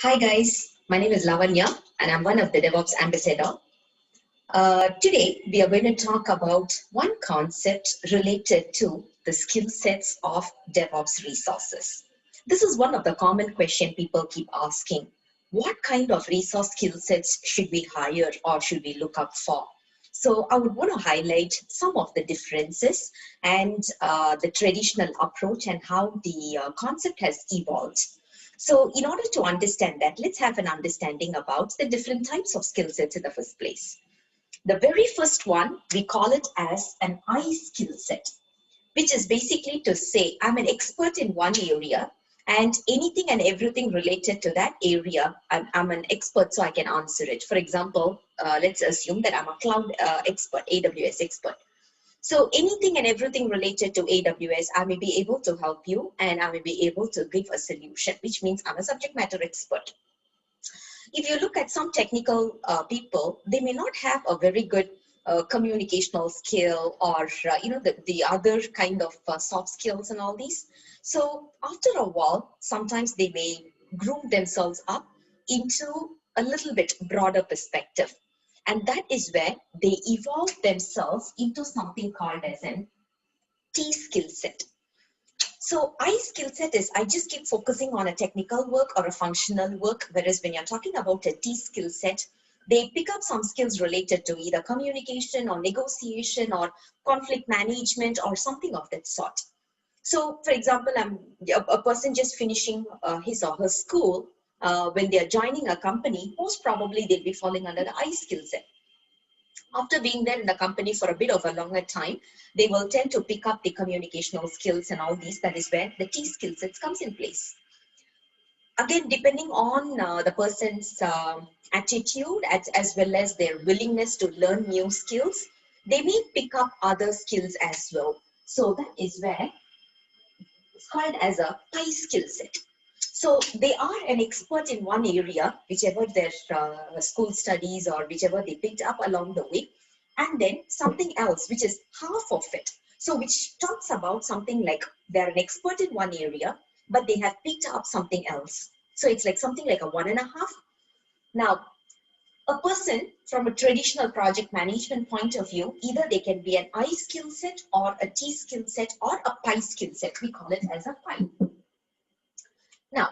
Hi guys, my name is Lavanya and I'm one of the DevOps ambassador. Today we are going to talk about one concept related to the skill sets of DevOps resources. This is one of the common questions people keep asking. What kind of resource skill sets should we hire or should we look up for? So I would want to highlight some of the differences and the traditional approach and how the concept has evolved. So in order to understand that, let's have an understanding about the different types of skill sets in the first place. The very first one, we call it as an I skill set, which is basically to say I'm an expert in one area and anything and everything related to that area, I'm an expert, so I can answer it. For example, let's assume that I'm a cloud expert, AWS expert. So anything and everything related to AWS, I may be able to help you and I may be able to give a solution, which means I'm a subject matter expert. If you look at some technical people, they may not have a very good communicational skill or the other kind of soft skills and all these. So after a while, sometimes they may groom themselves up into a little bit broader perspective. And that is where they evolve themselves into something called as an T skill set. So I skill set is I just keep focusing on a technical work or a functional work, whereas when you're talking about a T skill set, they pick up some skills related to either communication or negotiation or conflict management or something of that sort. So, for example, I'm a person just finishing his or her school. When they're joining a company, most probably they'll be falling under the I skill set. After being there in the company for a bit of a longer time, they will tend to pick up the communicational skills and all these. That is where the T skill sets comes in place. Again, depending on the person's attitude as well as their willingness to learn new skills, they may pick up other skills as well. So that is where it's called as a pi skill set. So they are an expert in one area, whichever their school studies or whichever they picked up along the way, and then something else, which is half of it. So which talks about something like they're an expert in one area, but they have picked up something else. So it's like something like a 1.5. Now, a person from a traditional project management point of view, either they can be an I skill set or a T skill set or a pi skill set. We call it as a pi. Now,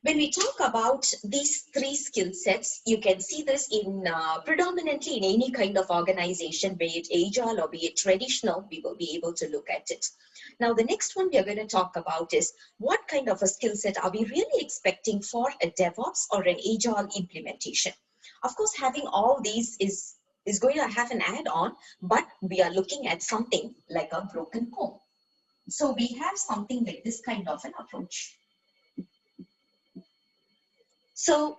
when we talk about these three skill sets, you can see this in predominantly in any kind of organization, be it agile or be it traditional, we will be able to look at it. Now, the next one we are going to talk about is what kind of a skill set are we really expecting for a DevOps or an agile implementation? Of course, having all these is going to have an add-on, but we are looking at something like a broken comb. So we have something like this kind of an approach. So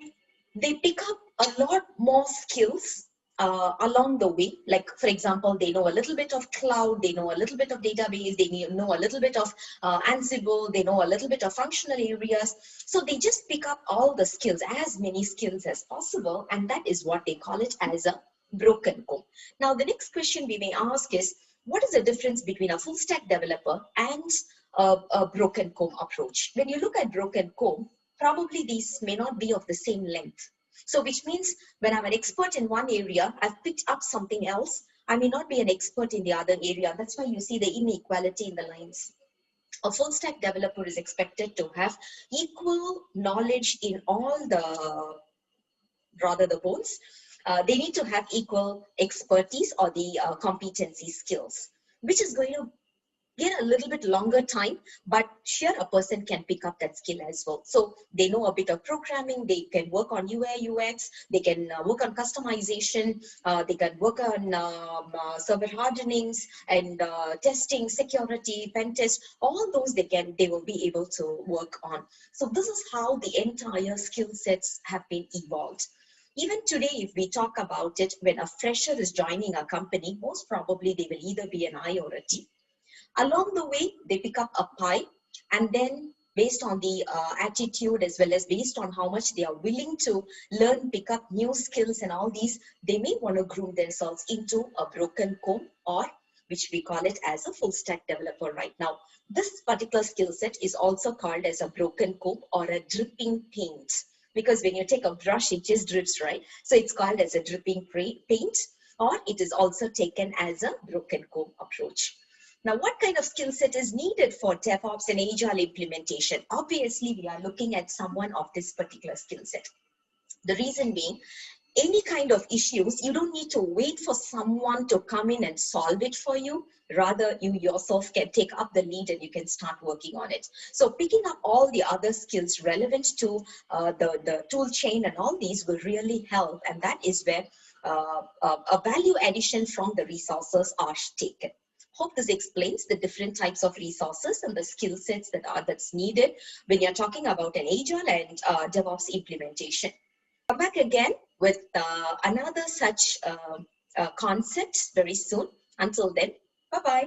they pick up a lot more skills along the way. Like, for example, they know a little bit of cloud, they know a little bit of database, they know a little bit of Ansible, they know a little bit of functional areas. So they just pick up all the skills, as many skills as possible. And that is what they call it as a broken comb. Now, the next question we may ask is, what is the difference between a full stack developer and a broken comb approach? When you look at broken comb, probably these may not be of the same length. So which means when I'm an expert in one area, I've picked up something else. I may not be an expert in the other area. That's why you see the inequality in the lines. A full stack developer is expected to have equal knowledge in all the bones. They need to have equal expertise or the competency skills, which is going to get a little bit longer time, but sure, a person can pick up that skill as well. So they know a bit of programming, they can work on UI, UX, they can work on customization, they can work on server hardenings and testing, security, pen test, all those they will be able to work on. So this is how the entire skill sets have been evolved. Even today, if we talk about it, when a fresher is joining a company, most probably they will either be an I or a T. Along the way, they pick up a pi, and then based on the attitude as well as based on how much they are willing to learn, pick up new skills and all these, they may want to groom themselves into a broken comb, or which we call it as a full stack developer right now. This particular skill set is also called as a broken comb or a dripping paint. because when you take a brush, it just drips, right? So it's called as a dripping paint, or it is also taken as a broken comb approach. Now, what kind of skill set is needed for DevOps and Agile implementation? Obviously, we are looking at someone of this particular skill set. The reason being, any kind of issues, you don't need to wait for someone to come in and solve it for you. Rather, you yourself can take up the lead and you can start working on it. So picking up all the other skills relevant to the tool chain and all these will really help. And that is where a value addition from the resources are taken. Hope this explains the different types of resources and the skill sets that's needed when you're talking about an Agile and DevOps implementation. Come back again with another such concept very soon. Until then, bye-bye.